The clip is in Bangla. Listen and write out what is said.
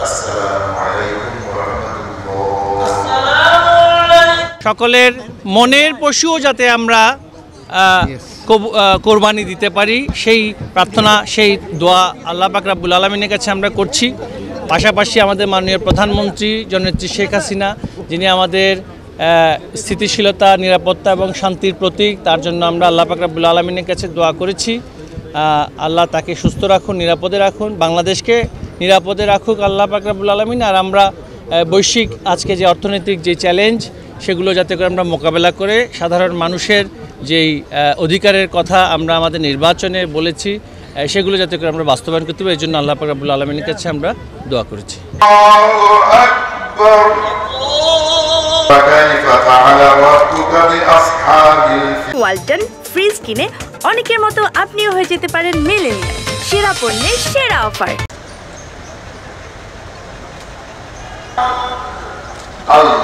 আসসালামু আলাইকুম ওয়া রাহমাতুল্লাহ। সকলের মনের পশুও যাতে আমরা কোরবানি দিতে পারি সেই প্রার্থনা, সেই দোয়া আল্লাহ পাক রব্বুল আলামিনের কাছে আমরা করছি। পাশাপাশি আমাদের মাননীয় প্রধানমন্ত্রী জননেত্রী শেখ হাসিনা, যিনি আমাদের স্থিতিশীলতা, নিরাপত্তা এবং শান্তির প্রতীক, তার জন্য আমরা আল্লাহ পাক রব্বুল আলামিনের কাছে দোয়া করেছি। আল্লাহ তাকে সুস্থ রাখুন, নিরাপদে রাখুন, বাংলাদেশকে নিরাপদে রাখুক আল্লাহ পাক রব্বুল আলামিন। আর আমরা বৈশ্বিক আজকে যে অর্থনৈতিক যে চ্যালেঞ্জ, সেগুলো যাতে করে আমরা মোকাবেলা করে সাধারণ মানুষের যেই অধিকারের কথা আমরা আমাদের নির্বাচনে বলেছি, সেগুলো যাতে করে আমরা বাস্তবায়ন করতে পারি, এই জন্য আল্লাহ পাক রব্বুল আলামিনের কাছে আমরা দোয়া করেছি। ওয়ালটন ফ্রিজ কিনে অনেকের মতো আপনিও হয়ে যেতে পারেন মিলেনিয়াল। সেরা পণ্যের সেরা অফার। আল্লাহ